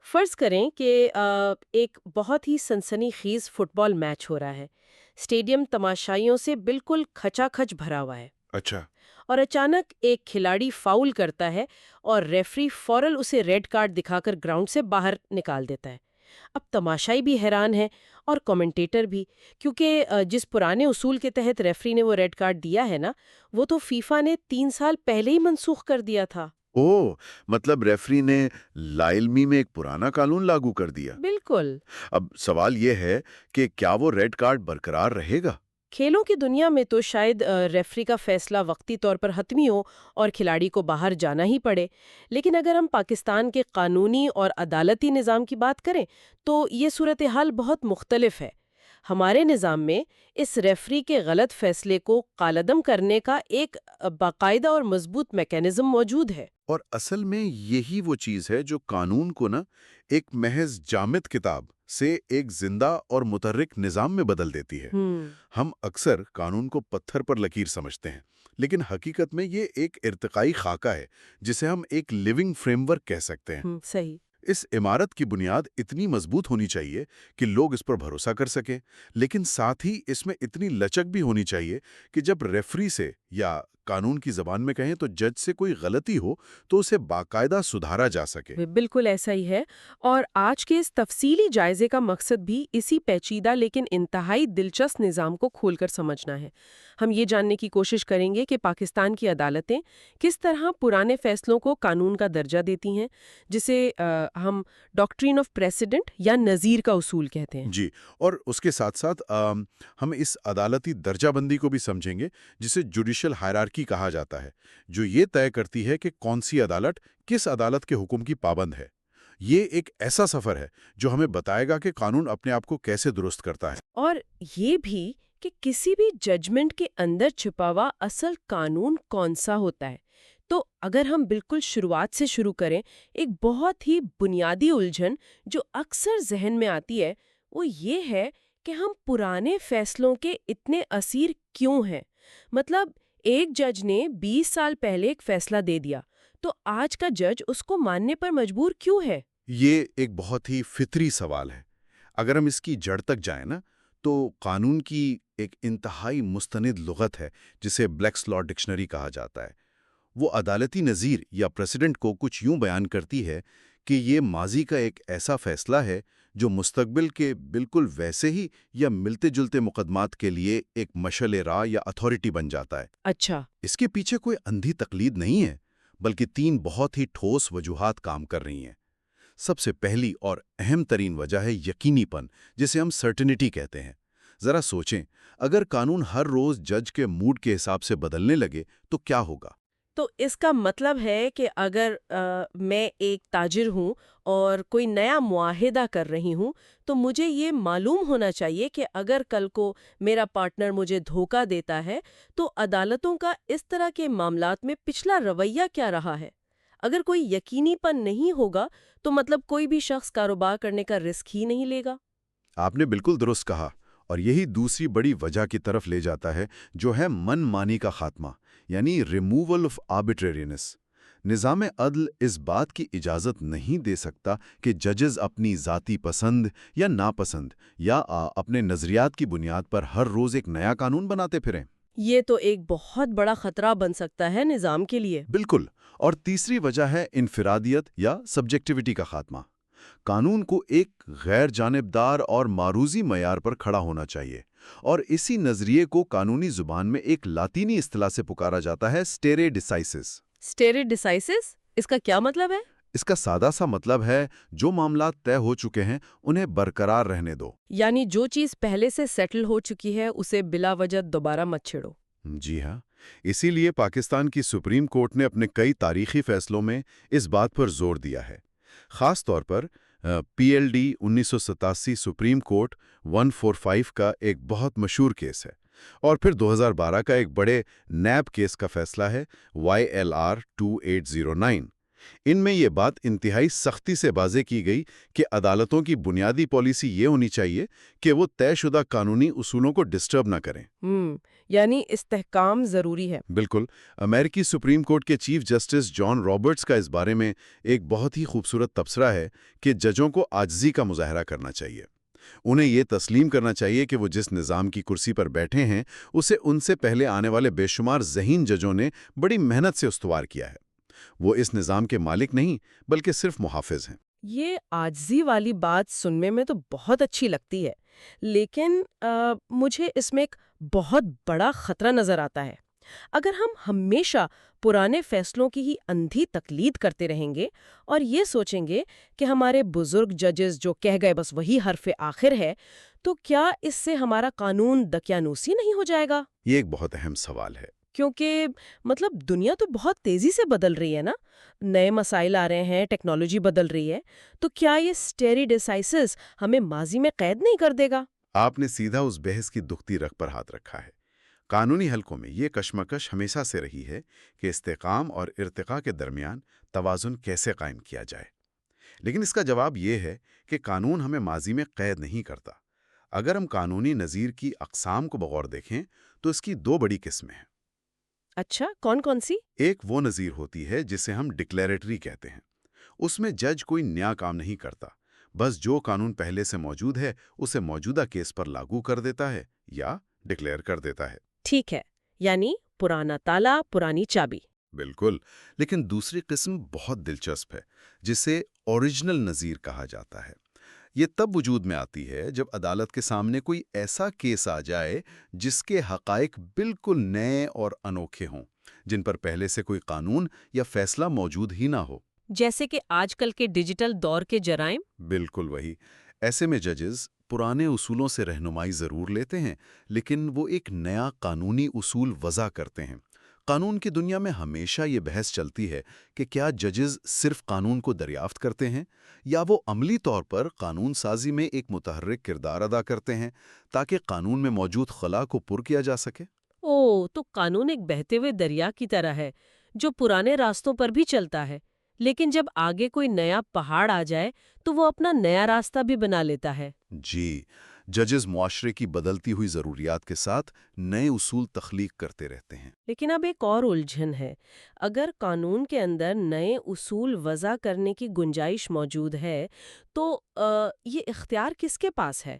فرض کریں کہ ایک بہت ہی سنسنی خیز فٹ بال میچ ہو رہا ہے۔ اسٹیڈیم تماشائیوں سے بالکل کھچا کھچ بھرا ہوا ہے اچھا۔ اور اچانک ایک کھلاڑی فاؤل کرتا ہے اور ریفری فوراً اسے ریڈ کارڈ دکھا کر گراؤنڈ سے باہر نکال دیتا ہے۔ اب تماشائی بھی حیران ہے اور کومنٹیٹر بھی، کیونکہ جس پرانے اصول کے تحت ریفری نے وہ ریڈ کارڈ دیا ہے نا، وہ تو فیفا نے 3 سال پہلے ہی منسوخ کر دیا تھا۔ مطلب ریفری نے لا علمی میں ایک پرانا قانون لاگو کر دیا۔ بالکل۔ اب سوال یہ ہے کہ کیا وہ ریڈ کارڈ برقرار رہے گا؟ کھیلوں کی دنیا میں تو شاید ریفری کا فیصلہ وقتی طور پر حتمی ہو اور کھلاڑی کو باہر جانا ہی پڑے، لیکن اگر ہم پاکستان کے قانونی اور عدالتی نظام کی بات کریں تو یہ صورتحال بہت مختلف ہے۔ ہمارے نظام میں اس ریفری کے غلط فیصلے کو کالعدم کرنے کا ایک باقاعدہ اور مضبوط میکانزم موجود ہے۔ اور اصل میں یہی وہ چیز ہے جو قانون کو ایک محض جامد کتاب سے ایک زندہ اور متحرک نظام میں بدل دیتی ہے۔ ہم اکثر قانون کو پتھر پر لکیر سمجھتے ہیں، لیکن حقیقت میں یہ ایک ارتقائی خاکہ ہے جسے ہم ایک لیونگ فریم ورک کہہ سکتے ہیں۔ صحیح۔ اس عمارت کی بنیاد اتنی مضبوط ہونی چاہیے کہ لوگ اس پر بھروسہ کر سکیں، لیکن ساتھ ہی اس میں اتنی لچک بھی ہونی چاہیے کہ جب ریفری سے یا قانون کی زبان میں کہیں تو جج سے کوئی غلطی ہو تو اسے باقاعدہ سدھارا جا سکے۔ بالکل ایسا ہی ہے، اور آج کے اس تفصیلی جائزے کا مقصد بھی اسی پیچیدہ لیکن انتہائی دلچسپ نظام کو کھول کر سمجھنا ہے۔ ہم یہ جاننے کی کوشش کریں گے کہ پاکستان کی عدالتیں کس طرح پرانے فیصلوں کو قانون کا درجہ دیتی ہیں، جسے ہم ڈاکٹرین آف پریسیڈنٹ یا نظیر کا اصول کہتے ہیں۔ جی، اور اس کے ساتھ ساتھ ہم اس عدالتی درجہ بندی کو بھی سمجھیں گے جسے جوڈیشل ہائرارکی کہا جاتا ہے، جو یہ طے کرتی ہے کہ کون سی عدالت کس عدالت کے حکم کی پابند ہے۔ یہ ایک ایسا سفر ہے جو ہمیں بتائے گا کہ قانون اپنے آپ کو کیسے درست کرتا ہے۔ اور یہ بھی کہ کسی بھی ججمنٹ کے اندر چھپا ہوا اصل قانون کون سا ہوتا ہے۔ تو اگر ہم بالکل شروعات سے شروع کریں، ایک بہت ہی بنیادی الجھن جو اکثر ذہن میں آتی ہے وہ یہ ہے کہ ہم پرانے فیصلوں کے اتنے اسیر کیوں ہیں؟ مطلب ایک جج نے 20 سال پہلے ایک فیصلہ دے دیا تو آج کا جج اس کو ماننے پر مجبور کیوں ہے؟ یہ ایک بہت ہی فطری سوال ہے۔ اگر ہم اس کی جڑ تک جائیں تو قانون کی ایک انتہائی مستند لغت ہے جسے بلیکس لا ڈکشنری کہا جاتا ہے۔ وہ عدالتی نظیر یا پریسیڈنٹ کو کچھ یوں بیان کرتی ہے کہ یہ ماضی کا ایک ایسا فیصلہ ہے جو مستقبل کے بالکل ویسے ہی یا ملتے جلتے مقدمات کے لیے ایک مشعل راہ یا اتھارٹی بن جاتا ہے۔ اچھا۔ اس کے پیچھے کوئی اندھی تقلید نہیں ہے، بلکہ 3 بہت ہی ٹھوس وجوہات کام کر رہی ہیں۔ سب سے پہلی اور اہم ترین وجہ ہے یقینی پن، جسے ہم سرٹنٹی کہتے ہیں۔ ذرا سوچیں، اگر قانون ہر روز جج کے موڈ کے حساب سے بدلنے لگے تو کیا ہوگا؟ تو اس کا مطلب ہے کہ اگر میں ایک تاجر ہوں اور کوئی نیا معاہدہ کر رہی ہوں تو مجھے یہ معلوم ہونا چاہیے کہ اگر کل کو میرا پارٹنر مجھے دھوکہ دیتا ہے تو عدالتوں کا اس طرح کے معاملات میں پچھلا رویہ کیا رہا ہے۔ اگر کوئی یقینی پن نہیں ہوگا تو مطلب کوئی بھی شخص کاروبار کرنے کا رسک ہی نہیں لے گا۔ آپ نے بالکل درست کہا، اور یہی دوسری بڑی وجہ کی طرف لے جاتا ہے جو ہے من مانی کا خاتمہ، یعنی ریموول آف آربیٹرینس۔ نظام عدل اس بات کی اجازت نہیں دے سکتا کہ ججز اپنی ذاتی پسند یا ناپسند یا اپنے نظریات کی بنیاد پر ہر روز ایک نیا قانون بناتے پھریں۔ یہ تو ایک بہت بڑا خطرہ بن سکتا ہے نظام کے لیے۔ بالکل، اور تیسری وجہ ہے انفرادیت یا سبجیکٹیوٹی کا خاتمہ۔ قانون کو ایک غیر جانبدار اور معروضی معیار پر کھڑا ہونا چاہیے، اور اسی نظریے کو قانونی زبان میں ایک لاطینی اصطلاح سے پکارا جاتا ہے اسٹیرے ڈیسائسس۔ اسٹیرے ڈیسائسس، اس کا کیا مطلب ہے؟ اس کا سادہ سا مطلب ہے جو معاملات طے ہو چکے ہیں انہیں برقرار رہنے دو۔ یعنی جو چیز پہلے سے سیٹل ہو چکی ہے اسے بلا وجہ دوبارہ مت چھیڑو۔ جی ہاں، اسی لیے پاکستان کی سپریم کورٹ نے اپنے کئی تاریخی فیصلوں میں اس بات پر زور دیا ہے۔ خاص طور پر P L D 1987 supreme court 145 کا ایک بہت مشہور کیس ہے، اور پھر 2012 کا ایک بڑے نیب کیس کا فیصلہ ہے YLR 2809۔ ان میں یہ بات انتہائی سختی سے واضح کی گئی کہ عدالتوں کی بنیادی پالیسی یہ ہونی چاہیے کہ وہ طے شدہ قانونی اصولوں کو ڈسٹرب نہ کریں۔ یعنی استحکام ضروری ہے۔ بالکل۔ امریکی سپریم کورٹ کے چیف جسٹس جان رابرٹس کا اس بارے میں ایک بہت ہی خوبصورت تبصرہ ہے کہ ججوں کو عاجزی کا مظاہرہ کرنا چاہیے۔ انہیں یہ تسلیم کرنا چاہیے کہ وہ جس نظام کی کرسی پر بیٹھے ہیں اسے ان سے پہلے آنے والے بے شمار ذہین ججوں نے بڑی محنت سے استوار کیا ہے۔ وہ اس نظام کے مالک نہیں بلکہ صرف محافظ ہیں۔ یہ عاجزی والی بات سننے میں تو بہت اچھی لگتی ہے، لیکن مجھے اس میں ایک بہت بڑا خطرہ نظر آتا ہے۔ اگر ہم ہمیشہ پرانے فیصلوں کی ہی اندھی تقلید کرتے رہیں گے اور یہ سوچیں گے کہ ہمارے بزرگ ججز جو کہہ گئے بس وہی حرف آخر ہے، تو کیا اس سے ہمارا قانون دقیانوسی نہیں ہو جائے گا؟ یہ ایک بہت اہم سوال ہے۔ کیونکہ دنیا تو بہت تیزی سے بدل رہی ہے نا، نئے مسائل آ رہے ہیں، ٹیکنالوجی بدل رہی ہے، تو کیا یہ اسٹیری ڈیسائسز ہمیں ماضی میں قید نہیں کر دے گا؟ آپ نے سیدھا اس بحث کی دکھتی رگ پر ہاتھ رکھا ہے۔ قانونی حلقوں میں یہ کشمکش ہمیشہ سے رہی ہے کہ استحکام اور ارتقاء کے درمیان توازن کیسے قائم کیا جائے۔ لیکن اس کا جواب یہ ہے کہ قانون ہمیں ماضی میں قید نہیں کرتا۔ اگر ہم قانونی نظیر کی اقسام کو بغور دیکھیں تو اس کی دو بڑی قسمیں ہیں۔ اچھا، کون کون سی؟ ایک وہ نظیر ہوتی ہے جسے ہم ڈکلیریٹری کہتے ہیں۔ اس میں جج کوئی نیا کام نہیں کرتا، بس جو قانون پہلے سے موجود ہے اسے موجودہ کیس پر لاگو کر دیتا ہے یا ڈکلیئر کر دیتا ہے۔ ٹھیک ہے، یعنی پرانا تالا، پرانی چابی۔ بالکل۔ لیکن دوسری قسم بہت دلچسپ ہے، جسے اوریجنل نظیر کہا جاتا ہے۔ یہ تب وجود میں آتی ہے جب عدالت کے سامنے کوئی ایسا کیس آ جائے جس کے حقائق بالکل نئے اور انوکھے ہوں، جن پر پہلے سے کوئی قانون یا فیصلہ موجود ہی نہ ہو۔ جیسے کہ آج کل کے ڈیجیٹل دور کے جرائم؟ بالکل وہی۔ ایسے میں ججز پرانے اصولوں سے رہنمائی ضرور لیتے ہیں، لیکن وہ ایک نیا قانونی اصول وضع کرتے ہیں۔ قانون کی دنیا میں ہمیشہ یہ بحث چلتی ہے کہ کیا ججز صرف قانون کو دریافت کرتے ہیں یا وہ عملی طور پر قانون سازی میں ایک متحرک کردار ادا کرتے ہیں تاکہ قانون میں موجود خلا کو پر کیا جا سکے۔ تو قانون ایک بہتے ہوئے دریا کی طرح ہے جو پرانے راستوں پر بھی چلتا ہے، لیکن جب آگے کوئی نیا پہاڑ آ جائے تو وہ اپنا نیا راستہ بھی بنا لیتا ہے۔ جی، ججز معاشرے کی بدلتی ہوئی ضروریات کے ساتھ نئے اصول تخلیق کرتے رہتے ہیں۔ لیکن اب ایک اور الجھن ہے۔ اگر قانون کے اندر نئے اصول وضع کرنے کی گنجائش موجود ہے تو یہ اختیار کس کے پاس ہے؟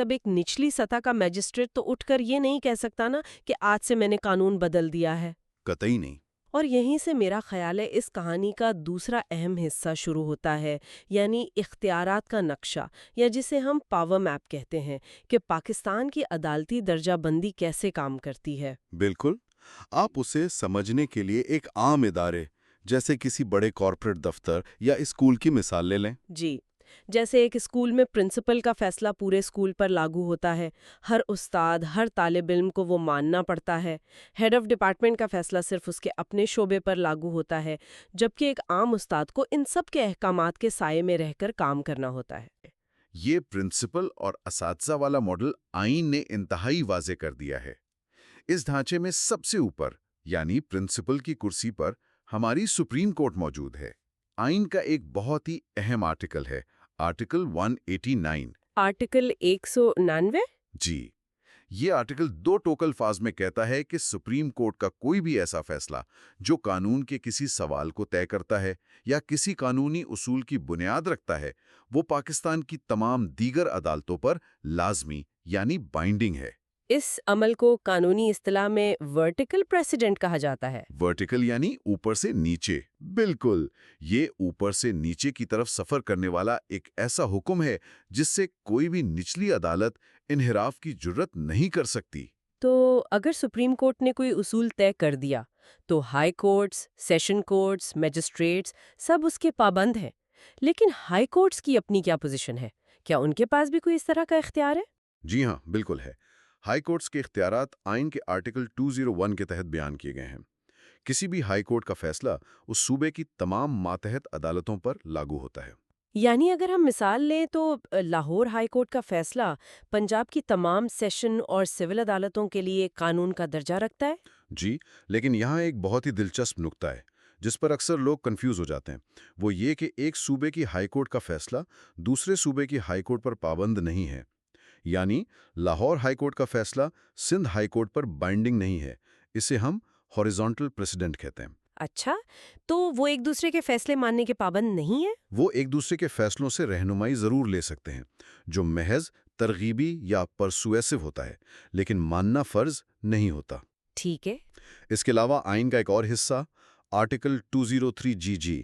ایک نچلی سطح کا میجسٹریٹ تو اٹھ کر یہ نہیں کہہ سکتا نا کہ آج سے میں نے قانون بدل دیا ہے۔ قطعی نہیں۔ اور یہیں سے میرا خیال ہے اس کہانی کا دوسرا اہم حصہ شروع ہوتا ہے، یعنی اختیارات کا نقشہ، یا جسے ہم پاور میپ کہتے ہیں، کہ پاکستان کی عدالتی درجہ بندی کیسے کام کرتی ہے۔ بالکل۔ آپ اسے سمجھنے کے لیے ایک عام ادارے جیسے کسی بڑے کارپوریٹ دفتر یا اسکول کی مثال لے لیں۔ جی، جیسے ایک اسکول میں پرنسپل کا فیصلہ پورے اسکول پر لاگو ہوتا ہے، ہر استاد، ہر طالب علم کو وہ ماننا پڑتا ہے۔ ہیڈ آف ڈپارٹمنٹ کا فیصلہ صرف اس کے اپنے شعبے پر لاگو ہوتا ہے، جبکہ ایک عام استاد کو ان سب کے احکامات کے سائے میں رہ کر کام کرنا ہوتا ہے۔ یہ پرنسپل اور اساتذہ والا ماڈل آئین نے انتہائی واضح کر دیا ہے۔ اس ڈھانچے میں سب سے اوپر یعنی پرنسپل کی کرسی پر ہماری سپریم کورٹ موجود ہے۔ آئین کا ایک بہت ہی اہم آرٹیکل ہے، آرٹیکل 189۔ آرٹیکل 199؟ جی، یہ آرٹیکل دو ٹوک الفاظ میں کہتا ہے کہ سپریم کورٹ کا کوئی بھی ایسا فیصلہ جو قانون کے کسی سوال کو طے کرتا ہے یا کسی قانونی اصول کی بنیاد رکھتا ہے، وہ پاکستان کی تمام دیگر عدالتوں پر لازمی یعنی بائنڈنگ ہے۔ اس عمل کو قانونی اصطلاح میں ورٹیکل پریسیڈنٹ کہا جاتا ہے۔ ورٹیکل یعنی اوپر سے نیچے۔ بالکل، یہ اوپر سے نیچے کی طرف سفر کرنے والا ایک ایسا حکم ہے جس سے کوئی بھی نچلی عدالت انحراف کی جرت نہیں کر سکتی۔ تو اگر سپریم کورٹ نے کوئی اصول طے کر دیا تو high courts, sessions courts, magistrates سب اس کے پابند ہیں، لیکن ہائی کورٹس کی اپنی کیا پوزیشن ہے؟ کیا ان کے پاس بھی کوئی اس طرح کا اختیار ہے؟ جی ہاں، بالکل ہے۔ ہائی کورٹس کے اختیارات آئین کے آرٹیکل 201 کے تحت بیان کیے گئے ہیں۔ کسی بھی ہائی کورٹ کا فیصلہ اس صوبے کی تمام ماتحت عدالتوں پر لاگو ہوتا ہے۔ یعنی اگر ہم مثال لیں تو لاہور ہائی کورٹ کا فیصلہ پنجاب کی تمام سیشن اور سول عدالتوں کے لیے قانون کا درجہ رکھتا ہے؟ جی، لیکن یہاں ایک بہت ہی دلچسپ نکتہ ہے۔ جس پر اکثر لوگ کنفیوز ہو جاتے ہیں وہ یہ کہ ایک صوبے کی ہائی کورٹ کا فیصلہ دوسرے صوبے کی ہائی کورٹ پر پابند نہیں ہے، یعنی لاہور ہائی کورٹ کا فیصلہ سندھ ہائی کورٹ پر بائنڈنگ نہیں ہے۔ اسے ہم ہاریزونٹل پریسیڈنٹ کہتے ہیں۔ اچھا، تو وہ ایک دوسرے کے فیصلے ماننے کے پابند نہیں ہے؟ وہ ایک دوسرے کے فیصلوں سے رہنمائی ضرور لے سکتے ہیں، جو محض ترغیبی یا پرسویسو ہوتا ہے، لیکن ماننا فرض نہیں ہوتا۔ ٹھیک ہے۔ اس کے علاوہ آئین کا ایک اور حصہ آرٹیکل 203 جی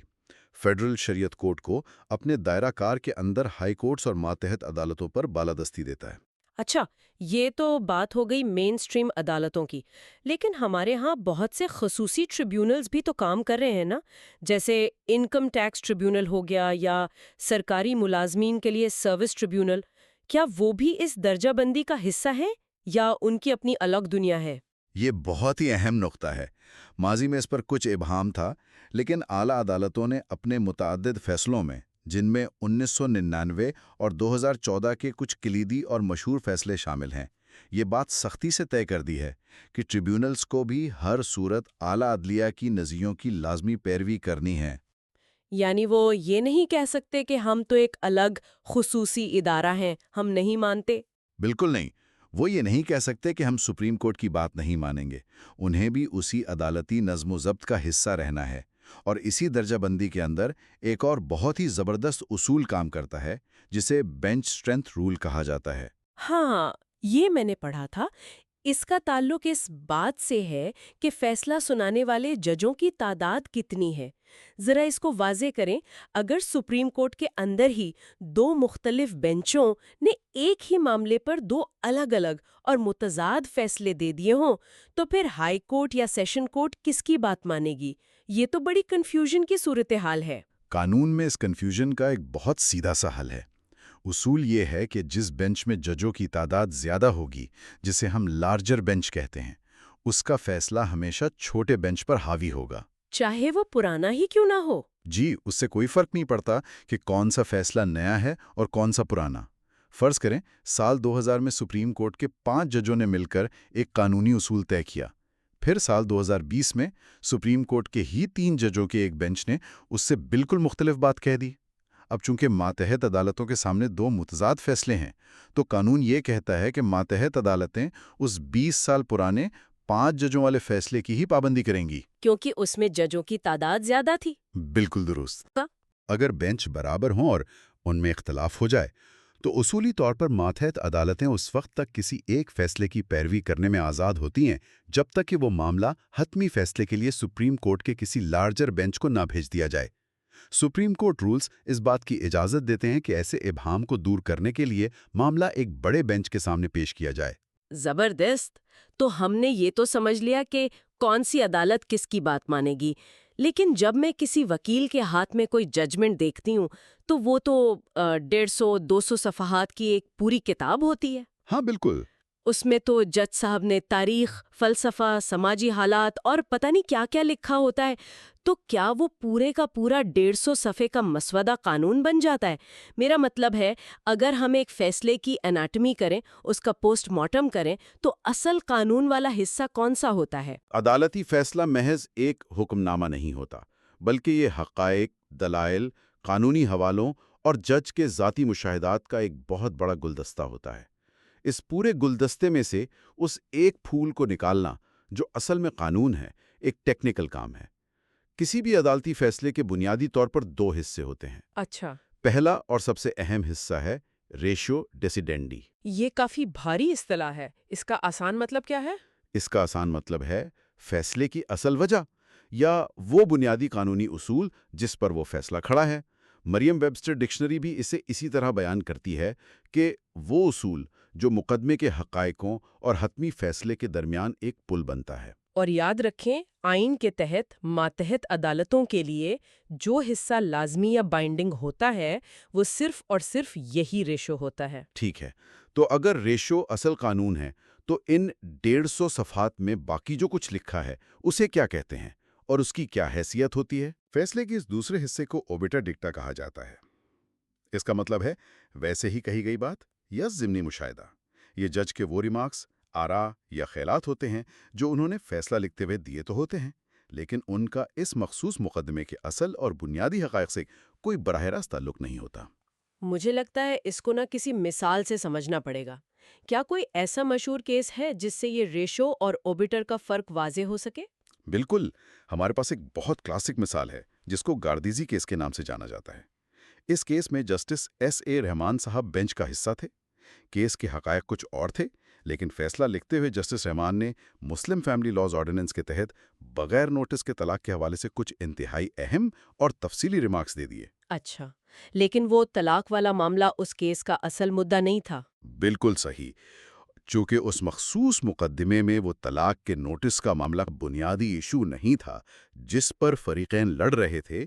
فیڈرل شریعت کوڈ کو اپنے دائرہ کار کے اندر ہائی کورٹس اور ماتحت عدالتوں پر بالادستی دیتا ہے۔ اچھا، یہ تو بات ہو گئی مین سٹریم عدالتوں کی، لیکن ہمارے ہاں بہت سے خصوصی ٹریبیونلز بھی تو کام کر رہے ہیں نا، جیسے انکم ٹیکس ٹریبیونل ہو گیا یا سرکاری ملازمین کے لیے سروس ٹریبیونل۔ کیا وہ بھی اس درجہ بندی کا حصہ ہیں یا ان کی اپنی الگ دنیا ہے؟ یہ بہت ہی اہم نقطہ ہے۔ ماضی میں اس پر کچھ ابہام تھا، لیکن اعلیٰ عدالتوں نے اپنے متعدد فیصلوں میں، جن میں 1999 اور 2014 کے کچھ کلیدی اور مشہور فیصلے شامل ہیں، یہ بات سختی سے طے کر دی ہے کہ ٹریبیونلز کو بھی ہر صورت اعلیٰ عدلیہ کی نظریوں کی لازمی پیروی کرنی ہے۔ یعنی وہ یہ نہیں کہہ سکتے کہ ہم تو ایک الگ خصوصی ادارہ ہیں، ہم نہیں مانتے؟ بالکل نہیں۔ وہ یہ نہیں کہہ سکتے کہ ہم سپریم کورٹ کی بات نہیں مانیں گے۔ انہیں بھی اسی عدالتی نظم و ضبط کا حصہ رہنا ہے۔ اور اسی درجہ بندی کے اندر ایک اور بہت ہی زبردست اصول کام کرتا ہے، جسے بینچ اسٹرینتھ رول کہا جاتا ہے۔ ہاں، یہ میں نے پڑھا تھا۔ اس کا تعلق اس بات سے ہے کہ فیصلہ سنانے والے ججوں کی تعداد کتنی ہے۔ ذرا اس کو واضح کریں، اگر سپریم کورٹ کے اندر ہی دو مختلف بینچوں نے ایک ہی معاملے پر دو الگ الگ اور متضاد فیصلے دے دیے ہوں، تو پھر ہائی کورٹ یا سیشن کورٹ کس کی بات مانے گی؟ یہ تو بڑی کنفیوژن کی صورتحال ہے۔ قانون میں اس کنفیوژن کا ایک بہت سیدھا سا حل ہے۔ اصول یہ ہے کہ جس بینچ میں ججوں کی تعداد زیادہ ہوگی، جسے ہم لارجر بینچ کہتے ہیں، اس کا فیصلہ ہمیشہ چھوٹے بینچ پر حاوی ہوگا۔ چاہے وہ پرانا ہی کیوں نہ ہو۔ جی، اس سے کوئی فرق نہیں پڑتا کہ کون سا فیصلہ نیا ہے اور کون سا پرانا۔ فرض کریں سال 2000 میں سپریم کورٹ کے 5 ججوں نے مل کر ایک قانونی اصول طے کیا۔ پھر سال 2020 میں سپریم کورٹ کے ہی 3 ججوں کے ایک بینچ نے اس سے بالکل مختلف بات کہہ دی۔ اب چونکہ ماتحت عدالتوں کے سامنے 2 متضاد فیصلے ہیں، تو قانون یہ کہتا ہے کہ ماتحت عدالتیں اس 20 سال پرانے 5 ججوں والے فیصلے کی ہی پابندی کریں گی۔ کیونکہ اس میں ججوں کی تعداد زیادہ تھی۔ بالکل درست۔ کا؟ اگر بینچ برابر ہوں اور ان میں اختلاف ہو جائے تو اصولی طور پر ماتحت عدالتیں اس وقت تک کسی ایک فیصلے کی پیروی کرنے میں آزاد ہوتی ہیں جب تک کہ وہ معاملہ حتمی فیصلے کے لیے سپریم کورٹ کے کسی لارجر بینچ کو نہ بھیج دیا جائے۔ سپریم کورٹ رولز اس بات کی اجازت دیتے ہیں کہ ایسے ابہام کو دور کرنے کے لیے معاملہ ایک بڑے بینچ کے سامنے پیش کیا جائے۔ زبردست! تو ہم نے یہ تو سمجھ لیا کہ کون سی عدالت کس کی بات مانے گی، لیکن جب میں کسی وکیل کے ہاتھ میں کوئی ججمنٹ دیکھتی ہوں تو وہ تو 150-200 صفحات کی ایک پوری کتاب ہوتی ہے۔ ہاں بالکل۔ اس میں تو جج صاحب نے تاریخ، فلسفہ، سماجی حالات اور پتہ نہیں کیا کیا لکھا ہوتا ہے۔ تو کیا وہ پورے کا پورا 150 صفحے کا مسودہ قانون بن جاتا ہے؟ میرا مطلب ہے، اگر ہم ایک فیصلے کی اناٹمی کریں، اس کا پوسٹ مارٹم کریں، تو اصل قانون والا حصہ کون سا ہوتا ہے؟ عدالتی فیصلہ محض ایک حکم نامہ نہیں ہوتا، بلکہ یہ حقائق، دلائل، قانونی حوالوں اور جج کے ذاتی مشاہدات کا ایک بہت بڑا گلدستہ ہوتا ہے۔ اس پورے گلدستے میں سے اس ایک پھول کو نکالنا، جو اصل میں قانون ہے، ایک ٹیکنیکل کام ہے۔ کسی بھی عدالتی فیصلے کے بنیادی طور پر 2 حصے ہوتے ہیں۔ اچھا، پہلا اور سب سے اہم حصہ ہے ریشیو ڈیسیڈینڈی۔ یہ کافی بھاری اصطلاح ہے، اس کا آسان مطلب کیا ہے؟ اس کا آسان مطلب ہے فیصلے کی اصل وجہ، یا وہ بنیادی قانونی اصول جس پر وہ فیصلہ کھڑا ہے۔ مریم ویبسٹر ڈکشنری بھی اسے اسی طرح بیان کرتی ہے کہ وہ اصول جو مقدمے کے حقائقوں اور حتمی فیصلے کے درمیان ایک پل بنتا ہے۔ اور یاد رکھیں، آئین کے تحت ماتحت عدالتوں کے لیے جو حصہ لازمی یا بائنڈنگ ہوتا ہے، وہ صرف اور صرف یہی ریشو ہوتا ہے۔ ٹھیک ہے، تو اگر ریشو اصل قانون ہے تو ان 150 صفحات میں باقی جو کچھ لکھا ہے اسے کیا کہتے ہیں اور اس کی کیا حیثیت ہوتی ہے؟ فیصلے کے اس دوسرے حصے کو اوبیٹا ڈکٹا کہا جاتا ہے۔ اس کا مطلب ہے ویسے ہی کہی گئی بات یا ضمنی مشاہدہ۔ یہ جج کے وہ ریمارکس، آراء یا خیالات ہوتے ہیں جو انہوں نے فیصلہ لکھتے ہوئے دیے تو ہوتے ہیں، لیکن ان کا اس مخصوص مقدمے کے اصل اور بنیادی حقائق سے کوئی براہ راست تعلق نہیں ہوتا۔ مجھے لگتا ہے اس کو کسی مثال سے سمجھنا پڑے گا۔ کیا کوئی ایسا مشہور کیس ہے جس سے یہ ریشو اور اوبیٹر کا فرق واضح ہو سکے؟ بالکل، ہمارے پاس ایک بہت کلاسک مثال ہے جس کو گاردیزی کیس کے نام سے جانا جاتا ہے۔ اس کیس میں جسٹس ایس اے رحمان صاحب بینچ کا حصہ تھے۔ کیس کے حقائق کچھ اور تھے، لیکن فیصلہ لکھتے ہوئے جسٹس رحمان نے مسلم فیملی لاز آرڈیننس کے تحت بغیر نوٹس کے طلاق کے حوالے سے کچھ انتہائی اہم اور تفصیلی ریمارکس دے دیے۔ اچھا، لیکن وہ طلاق والا معاملہ اس کیس کا اصل مدعا نہیں تھا۔ بالکل صحیح۔ چونکہ اس مخصوص مقدمے میں وہ طلاق کے نوٹس کا معاملہ بنیادی ایشو نہیں تھا جس پر فریقین لڑ رہے تھے،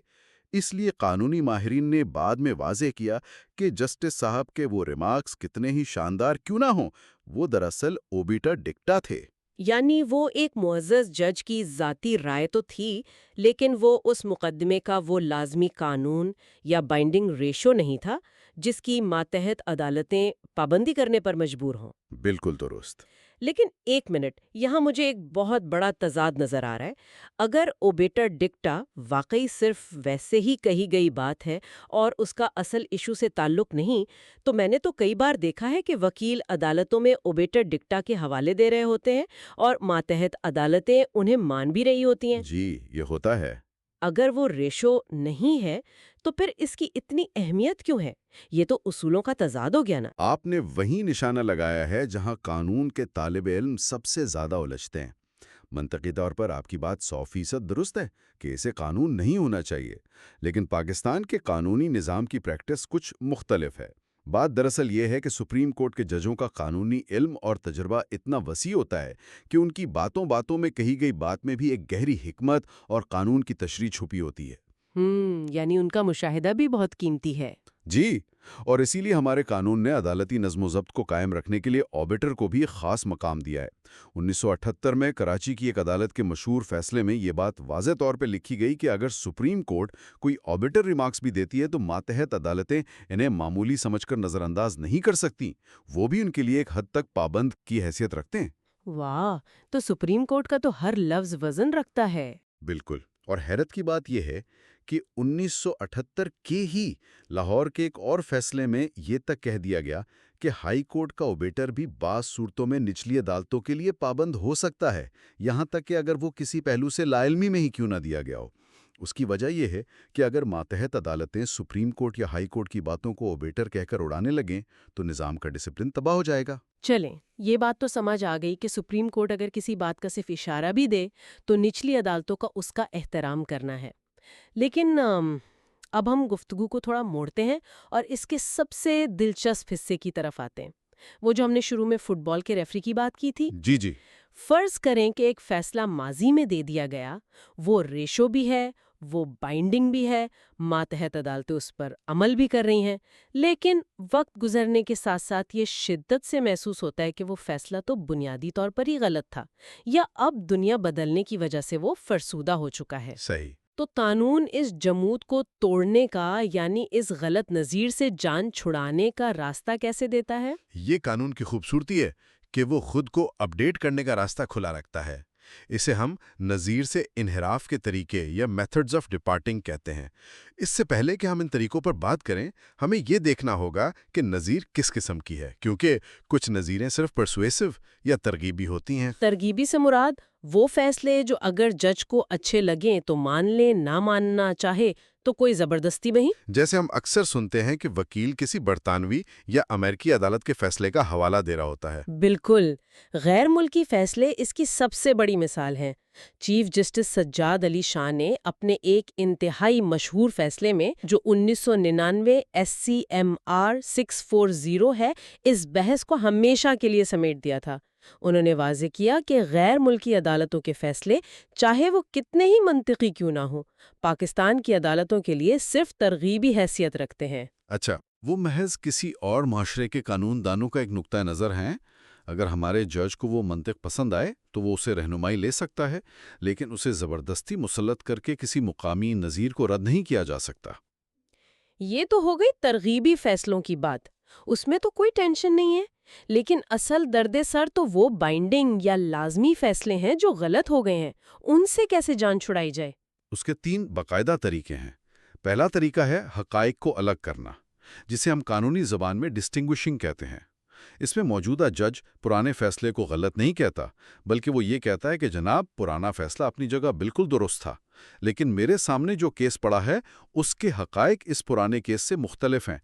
اس لیے قانونی ماہرین نے بعد میں واضح کیا کہ جسٹس صاحب کے وہ ریمارکس کتنے ہی شاندار کیوں نہ ہوں، وہ دراصل اوبیٹر ڈکٹا تھے۔ یعنی وہ ایک معزز جج کی ذاتی رائے تو تھی، لیکن وہ اس مقدمے کا وہ لازمی قانون یا بائنڈنگ ریشو نہیں تھا جس کی ماتحت عدالتیں پابندی کرنے پر مجبور ہوں۔ بالکل درست۔ لیکن ایک منٹ، یہاں مجھے ایک بہت بڑا تضاد نظر آ رہا ہے۔ اگر اوبیٹر ڈکٹا واقعی صرف ویسے ہی کہی گئی بات ہے اور اس کا اصل ایشو سے تعلق نہیں، تو میں نے تو کئی بار دیکھا ہے کہ وکیل عدالتوں میں اوبیٹر ڈکٹا کے حوالے دے رہے ہوتے ہیں اور ماتحت عدالتیں انہیں مان بھی رہی ہوتی ہیں۔ جی، یہ ہوتا ہے۔ اگر وہ ریشو نہیں ہے تو پھر اس کی اتنی اہمیت کیوں ہے؟ یہ تو اصولوں کا تضاد ہو گیا نا۔ آپ نے وہی نشانہ لگایا ہے جہاں قانون کے طالب علم سب سے زیادہ الجھتے ہیں۔ منطقی طور پر آپ کی بات 100% درست ہے کہ اسے قانون نہیں ہونا چاہیے، لیکن پاکستان کے قانونی نظام کی پریکٹس کچھ مختلف ہے۔ بات دراصل یہ ہے کہ سپریم کورٹ کے ججوں کا قانونی علم اور تجربہ اتنا وسیع ہوتا ہے کہ ان کی باتوں باتوں میں کہی گئی بات میں بھی ایک گہری حکمت اور قانون کی تشریح چھپی ہوتی ہے۔ یعنی ان کا مشاہدہ بھی بہت قیمتی ہے۔ جی، اور اسی لیے ہمارے قانون نے عدالتی نظم و ضبط کو قائم رکھنے کے لیے آبیٹر کو بھی خاص مقام دیا ہے۔ 1978 میں کراچی کی ایک عدالت کے مشہور فیصلے میں یہ بات واضح طور پہ لکھی گئی کہ اگر سپریم کورٹ کوئی آبیٹر ریمارکس بھی دیتی ہے تو ماتحت عدالتیں انہیں معمولی سمجھ کر نظر انداز نہیں کر سکتی، وہ بھی ان کے لیے ایک حد تک پابند کی حیثیت رکھتے ہیں۔ واہ، تو سپریم کورٹ کا تو ہر لفظ وزن رکھتا ہے۔ بالکل، اور حیرت کی بات یہ ہے کہ 1978 کے ہی لاہور کے ایک اور فیصلے میں یہ تک کہہ دیا گیا کہ ہائی کورٹ کا اوبیٹر بھی بعض صورتوں میں نچلی عدالتوں کے لیے پابند ہو سکتا ہے، یہاں تک کہ اگر وہ کسی پہلو سے لاعلمی میں ہی کیوں نہ دیا گیا ہو۔ اس کی وجہ یہ ہے کہ اگر ماتحت عدالتیں سپریم کورٹ یا ہائی کورٹ کی باتوں کو اوبیٹر کہہ کر اڑانے لگیں تو نظام کا ڈسپلن تباہ ہو جائے گا۔ چلیں، یہ بات تو سمجھ آ گئی کہ سپریم کورٹ اگر کسی بات کا صرف اشارہ بھی دے تو نچلی عدالتوں کا اس کا احترام کرنا ہے۔ لیکن اب ہم گفتگو کو تھوڑا موڑتے ہیں اور اس کے سب سے دلچسپ حصے کی طرف آتے ہیں، وہ جو ہم نے شروع میں فٹ بال کے ریفری کی بات کی تھی۔ جی جی، فرض کریں کہ ایک فیصلہ ماضی میں دے دیا گیا، وہ ریشو بھی ہے، وہ بائنڈنگ بھی ہے، ماتحت عدالتیں اس پر عمل بھی کر رہی ہیں، لیکن وقت گزرنے کے ساتھ ساتھ یہ شدت سے محسوس ہوتا ہے کہ وہ فیصلہ تو بنیادی طور پر ہی غلط تھا، یا اب دنیا بدلنے کی وجہ سے وہ فرسودہ ہو چکا ہے۔ صحیح۔ تو قانون اس جمود کو توڑنے کا، یعنی اس غلط نظیر سے جان چھڑانے کا راستہ کیسے دیتا ہے؟ یہ قانون کی خوبصورتی ہے کہ وہ خود کو اپڈیٹ کرنے کا راستہ کھلا رکھتا ہے۔ اسے ہم نظیر سے انحراف کے طریقے یا میتھڈز آف ڈپارٹنگ کہتے ہیں۔ اس سے پہلے کہ ہم ان طریقوں پر بات کریں، ہمیں یہ دیکھنا ہوگا کہ نظیر کس قسم کی ہے، کیونکہ کچھ نظیریں صرف پرسویسو یا ترغیبی ہوتی ہیں۔ ترغیبی سے مراد وہ فیصلے جو اگر جج کو اچھے لگیں تو مان لیں، نہ ماننا چاہے تو کوئی زبردستی نہیں۔ جیسے ہم اکثر سنتے ہیں کہ وکیل کسی برطانوی یا امریکی عدالت کے فیصلے کا حوالہ دے رہا ہوتا ہے۔ بالکل، غیر ملکی فیصلے اس کی سب سے بڑی مثال ہیں۔ چیف جسٹس سجاد علی شاہ نے اپنے ایک انتہائی مشہور فیصلے میں جو 1999 SCMR 640 ہے، اس بحث کو ہمیشہ کے لیے سمیٹ دیا تھا۔ انہوں نے واضح کیا کہ غیر ملکی عدالتوں کے فیصلے چاہے وہ کتنے ہی منطقی کیوں نہ ہوں، پاکستان کی عدالتوں کے لیے صرف ترغیبی حیثیت رکھتے ہیں۔ اچھا، وہ محض کسی اور معاشرے کے قانون دانوں کا ایک نقطہ نظر ہے۔ اگر ہمارے جج کو وہ منطق پسند آئے تو وہ اسے رہنمائی لے سکتا ہے، لیکن اسے زبردستی مسلط کر کے کسی مقامی نظیر کو رد نہیں کیا جا سکتا۔ یہ تو ہو گئی ترغیبی فیصلوں کی بات، اس میں تو کوئی ٹینشن نہیں ہے۔ لیکن اصل درد سر تو وہ بائنڈنگ یا لازمی فیصلے ہیں جو غلط ہو گئے ہیں، ان سے کیسے جان چھڑائی جائے؟ اس کے 3 باقاعدہ طریقے ہیں۔ پہلا طریقہ ہے حقائق کو الگ کرنا، جسے ہم قانونی زبان میں ڈسٹنگوشنگ کہتے ہیں۔ اس میں موجودہ جج پرانے فیصلے کو غلط نہیں کہتا، بلکہ وہ یہ کہتا ہے کہ جناب پرانا فیصلہ اپنی جگہ بالکل درست تھا، لیکن میرے سامنے جو کیس پڑا ہے اس کے حقائق اس پرانے کیس سے مختلف ہیں،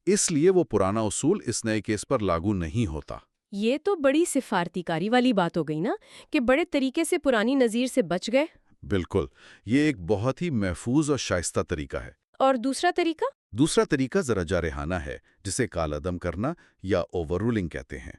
اس لیے وہ پرانا اصول اس نئے کیس پر لاگو نہیں ہوتا۔ یہ تو بڑی سفارتی کاری والی بات ہو گئی نا، کہ بڑے طریقے سے پرانی نظیر سے بچ گئے۔ بالکل، یہ ایک بہت ہی محفوظ اور شائستہ طریقہ ہے۔ اور دوسرا طریقہ؟ دوسرا طریقہ ذرا جارحانہ ہے، جسے کالعدم کرنا یا اوور رولنگ کہتے ہیں۔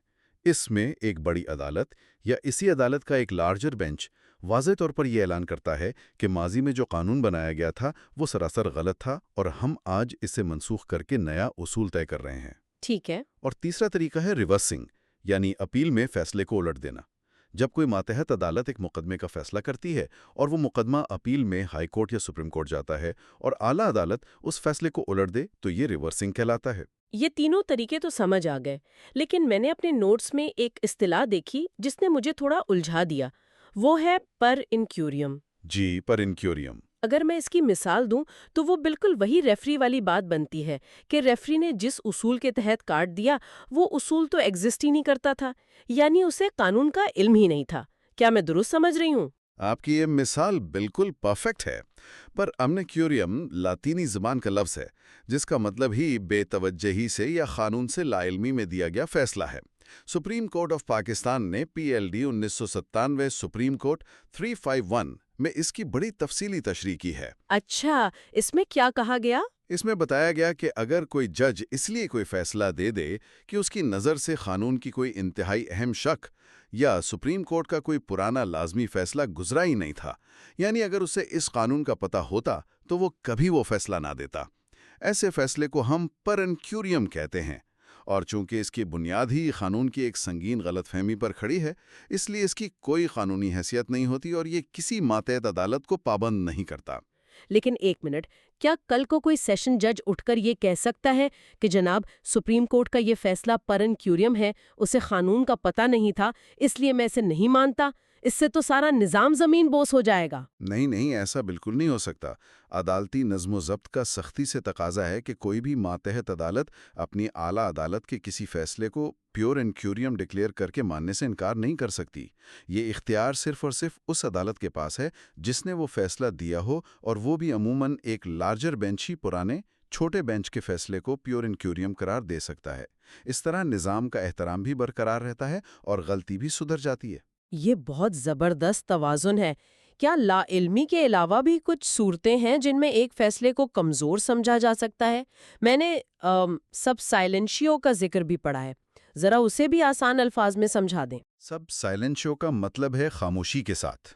اس میں ایک بڑی عدالت یا اسی عدالت کا ایک لارجر بینچ واضح طور پر یہ اعلان کرتا ہے کہ ماضی میں جو قانون بنایا گیا تھا وہ سراسر غلط تھا اور ہم آج اسے منسوخ کر کے نیا اصول طے کر رہے ہیں۔ ٹھیک ہے۔ اور تیسرا طریقہ ہے ریورسنگ، یعنی اپیل میں فیصلے کو الٹ دینا۔ جب کوئی ماتحت عدالت ایک مقدمے کا فیصلہ کرتی ہے اور وہ مقدمہ اپیل میں ہائی کورٹ یا سپریم کورٹ جاتا ہے اور اعلیٰ عدالت اس فیصلے کو الٹ دے تو یہ ریورسنگ کہلاتا ہے۔ یہ تینوں طریقے تو سمجھ آ گئے، لیکن میں نے اپنے نوٹس میں ایک اصطلاح دیکھی جس نے مجھے تھوڑا الجھا دیا، وہ ہے پر انکیوریم۔ جی، پر انکیوریم۔ اگر میں اس کی مثال دوں تو وہ بالکل وہی ریفری والی بات بنتی ہے کہ ریفری نے جس اصول کے تحت کاٹ دیا وہ اصول تو ایگزسٹ ہی نہیں کرتا تھا، یعنی اسے قانون کا علم ہی نہیں تھا۔ کیا میں درست سمجھ رہی ہوں؟ آپ کی یہ مثال بالکل پرفیکٹ ہے، پر امنیکیوریم لاطینی زبان کا لفظ ہے جس کا مطلب ہی بے توجہی سے یا قانون سے لا علمی میں دیا گیا فیصلہ ہے۔ سپریم کورٹ آف پاکستان نے PLD 1997 سپریم کورٹ 351 میں اس کی بڑی تفصیلی تشریح کی ہے۔ اچھا، اس میں کیا کہا گیا؟ اس میں بتایا گیا کہ اگر کوئی جج اس لیے کوئی فیصلہ دے دے کہ اس کی نظر سے قانون کی کوئی انتہائی اہم شق یا سپریم کورٹ کا کوئی پرانا لازمی فیصلہ گزرا ہی نہیں تھا، یعنی اگر اسے اس قانون کا پتہ ہوتا تو وہ کبھی وہ فیصلہ نہ دیتا، ایسے فیصلے کو ہم پر انکیوریم کہتے ہیں۔ اور چونکہ اس کی بنیاد ہی قانون کی ایک سنگین غلط فہمی پر کھڑی ہے، اس لیے اس کی کوئی قانونی حیثیت نہیں ہوتی اور یہ کسی ماتحت عدالت کو پابند نہیں کرتا۔ لیکن ایک منٹ، کیا کل کو کوئی سیشن جج اٹھ کر یہ کہہ سکتا ہے کہ جناب سپریم کورٹ کا یہ فیصلہ پر انکیوریم ہے، اسے قانون کا پتہ نہیں تھا اس لیے میں اسے نہیں مانتا؟ اس سے تو سارا نظام زمین بوس ہو جائے گا۔ نہیں، ایسا بالکل نہیں ہو سکتا۔ عدالتی نظم و ضبط کا سختی سے تقاضا ہے کہ کوئی بھی ماتحت عدالت اپنی اعلیٰ عدالت کے کسی فیصلے کو پیور انکیوریم ڈکلیئر کر کے ماننے سے انکار نہیں کر سکتی۔ یہ اختیار صرف اور صرف اس عدالت کے پاس ہے جس نے وہ فیصلہ دیا ہو، اور وہ بھی عموماً ایک لارجر بینچ ہی پرانے چھوٹے بینچ کے فیصلے کو پیور انکیوریم قرار دے سکتا ہے۔ اس طرح نظام کا احترام بھی برقرار رہتا ہے اور غلطی بھی سدھر جاتی ہے۔ یہ بہت زبردست توازن ہے۔ کیا لا علمی کے علاوہ بھی کچھ صورتیں ہیں جن میں ایک فیصلے کو کمزور سمجھا جا سکتا ہے؟ میں نے سب سائلنشیو کا ذکر بھی پڑھا ہے، ذرا اسے بھی آسان الفاظ میں سمجھا دیں۔ سب سائلنشیو کا مطلب ہے خاموشی کے ساتھ۔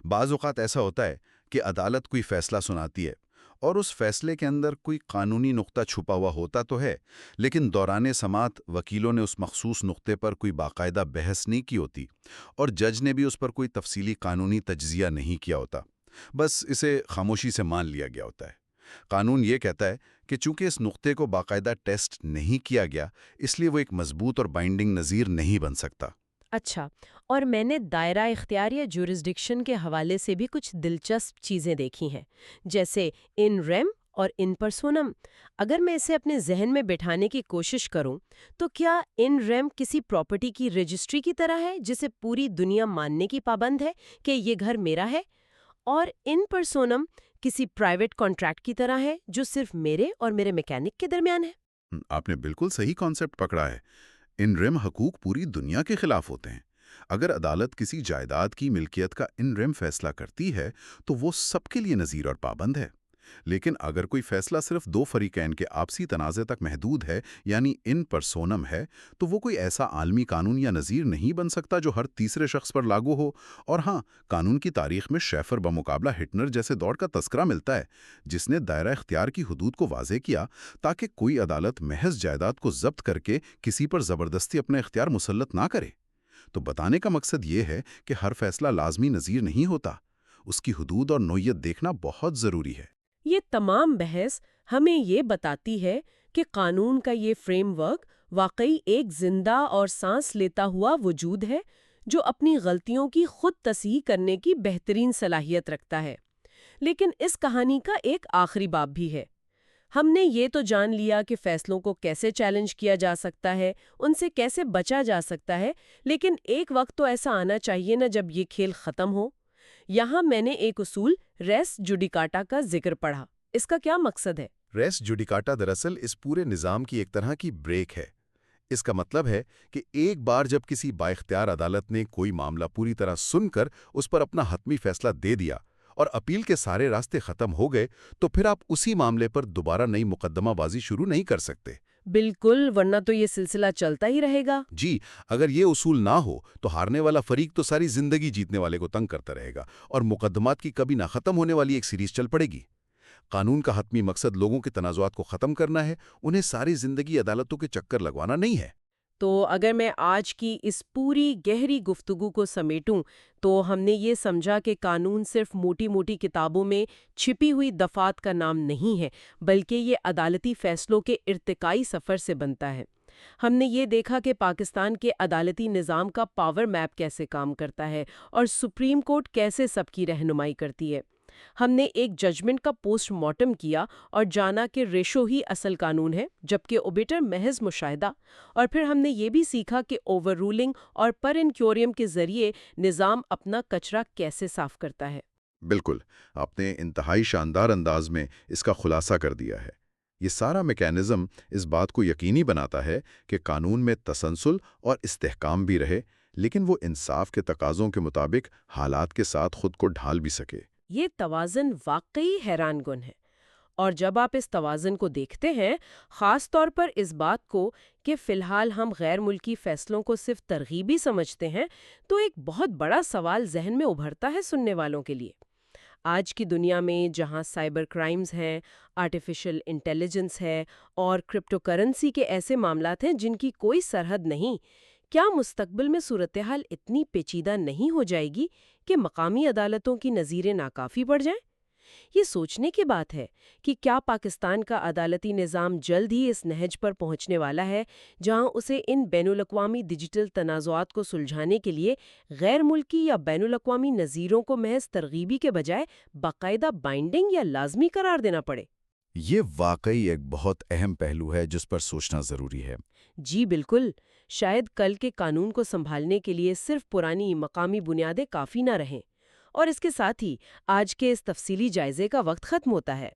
بعض اوقات ایسا ہوتا ہے کہ عدالت کوئی فیصلہ سناتی ہے اور اس فیصلے کے اندر کوئی قانونی نقطہ چھپا ہوا ہوتا تو ہے، لیکن دوران سماعت وکیلوں نے اس مخصوص نقطے پر کوئی باقاعدہ بحث نہیں کی ہوتی اور جج نے بھی اس پر کوئی تفصیلی قانونی تجزیہ نہیں کیا ہوتا، بس اسے خاموشی سے مان لیا گیا ہوتا ہے۔ قانون یہ کہتا ہے کہ چونکہ اس نقطے کو باقاعدہ ٹیسٹ نہیں کیا گیا، اس لیے وہ ایک مضبوط اور بائنڈنگ نظیر نہیں بن سکتا۔ اچھا، اور میں نے دائرہ اختیار یا جورسڈکشن کے حوالے سے بھی کچھ دلچسپ چیزیں دیکھی ہیں، جیسے ان ریم اور ان پرسونم۔ اگر میں اسے اپنے ذہن میں بٹھانے کی کوشش کروں تو کیا ان ریم کسی پراپرٹی کی رجسٹری کی طرح ہے جسے پوری دنیا ماننے کی پابند ہے کہ یہ گھر میرا ہے، اور ان پرسونم کسی پرائیویٹ کانٹریکٹ کی طرح ہے جو صرف میرے اور میرے میکینک کے درمیان ہے؟ آپ نے بالکل صحیح کانسیپٹ پکڑا ہے۔ ان ریم حقوق پوری دنیا کے خلاف ہوتے ہیں۔ اگر عدالت کسی جائیداد کی ملکیت کا ان ریم فیصلہ کرتی ہے تو وہ سب کے لیے نظیر اور پابند ہے، لیکن اگر کوئی فیصلہ صرف دو فریقین کے آپسی تنازع تک محدود ہے، یعنی ان پرسونم ہے، تو وہ کوئی ایسا عالمی قانون یا نظیر نہیں بن سکتا جو ہر تیسرے شخص پر لاگو ہو۔ اور ہاں، قانون کی تاریخ میں شیفر بمقابلہ ہٹنر جیسے دور کا تذکرہ ملتا ہے جس نے دائرہ اختیار کی حدود کو واضح کیا تاکہ کوئی عدالت محض جائیداد کو ضبط کر کے کسی پر زبردستی اپنے اختیار مسلط نہ کرے۔ تو بتانے کا مقصد یہ ہے کہ ہر فیصلہ لازمی نظیر نہیں ہوتا، اس کی حدود اور نوعیت دیکھنا بہت ضروری ہے۔ یہ تمام بحث ہمیں یہ بتاتی ہے کہ قانون کا یہ فریم ورک واقعی ایک زندہ اور سانس لیتا ہوا وجود ہے جو اپنی غلطیوں کی خود تصحیح کرنے کی بہترین صلاحیت رکھتا ہے۔ لیکن اس کہانی کا ایک آخری باب بھی ہے۔ ہم نے یہ تو جان لیا کہ فیصلوں کو کیسے چیلنج کیا جا سکتا ہے، ان سے کیسے بچا جا سکتا ہے، لیکن ایک وقت تو ایسا آنا چاہیے نا جب یہ کھیل ختم ہو۔ یہاں میں نے ایک اصول ریس جوڈیکاٹا کا ذکر پڑھا۔ اس کا کیا مقصد ہے؟ ریس جوڈیکاٹا دراصل اس پورے نظام کی ایک طرح کی بریک ہے۔ اس کا مطلب ہے کہ ایک بار جب کسی بااختیار عدالت نے کوئی معاملہ پوری طرح سن کر اس پر اپنا حتمی فیصلہ دے دیا اور اپیل کے سارے راستے ختم ہو گئے، تو پھر آپ اسی معاملے پر دوبارہ نئی مقدمہ بازی شروع نہیں کر سکتے۔ بالکل، ورنہ تو یہ سلسلہ چلتا ہی رہے گا۔ جی، اگر یہ اصول نہ ہو تو ہارنے والا فریق تو ساری زندگی جیتنے والے کو تنگ کرتا رہے گا اور مقدمات کی کبھی نہ ختم ہونے والی ایک سیریز چل پڑے گی۔ قانون کا حتمی مقصد لوگوں کے تنازعات کو ختم کرنا ہے، انہیں ساری زندگی عدالتوں کے چکر لگوانا نہیں ہے۔ تو اگر میں آج کی اس پوری گہری گفتگو کو سمیٹوں تو ہم نے یہ سمجھا کہ قانون صرف موٹی موٹی کتابوں میں چھپی ہوئی دفعات کا نام نہیں ہے، بلکہ یہ عدالتی فیصلوں کے ارتقائی سفر سے بنتا ہے۔ ہم نے یہ دیکھا کہ پاکستان کے عدالتی نظام کا پاور میپ کیسے کام کرتا ہے اور سپریم کورٹ کیسے سب کی رہنمائی کرتی ہے۔ ہم نے ایک ججمنٹ کا پوسٹ مارٹم کیا اور جانا کہ ریشو ہی اصل قانون ہے جبکہ اوبیٹر محض مشاہدہ، اور پھر ہم نے یہ بھی سیکھا کہ اوور رولنگ اور پر انکیوریم کے ذریعے نظام اپنا کچرا کیسے صاف کرتا ہے۔ بالکل، آپ نے انتہائی شاندار انداز میں اس کا خلاصہ کر دیا ہے۔ یہ سارا میکینزم اس بات کو یقینی بناتا ہے کہ قانون میں تسلسل اور استحکام بھی رہے، لیکن وہ انصاف کے تقاضوں کے مطابق حالات کے ساتھ خود کو ڈھال بھی سکے۔ یہ توازن واقعی حیران کن ہے، اور جب آپ اس توازن کو دیکھتے ہیں، خاص طور پر اس بات کو کہ فی الحال ہم غیر ملکی فیصلوں کو صرف ترغیبی سمجھتے ہیں، تو ایک بہت بڑا سوال ذہن میں ابھرتا ہے سننے والوں کے لیے۔ آج کی دنیا میں جہاں سائبر کرائمز ہیں، آرٹیفیشل انٹیلیجنس ہے اور کرپٹو کرنسی کے ایسے معاملات ہیں جن کی کوئی سرحد نہیں، کیا مستقبل میں صورتحال اتنی پیچیدہ نہیں ہو جائے گی کہ مقامی عدالتوں کی نظیریں ناکافی پڑ جائیں؟ یہ سوچنے کی بات ہے کہ کیا پاکستان کا عدالتی نظام جلد ہی اس نہج پر پہنچنے والا ہے جہاں اسے ان بین الاقوامی ڈیجیٹل تنازعات کو سلجھانے کے لیے غیر ملکی یا بین الاقوامی نظیروں کو محض ترغیبی کے بجائے باقاعدہ بائنڈنگ یا لازمی قرار دینا پڑے؟ یہ واقعی ایک بہت اہم پہلو ہے جس پر سوچنا ضروری ہے۔ جی بالکل، شاید کل کے قانون کو سنبھالنے کے لیے صرف پرانی مقامی بنیادیں کافی نہ رہیں۔ اور اس کے ساتھ ہی آج کے اس تفصیلی جائزے کا وقت ختم ہوتا ہے۔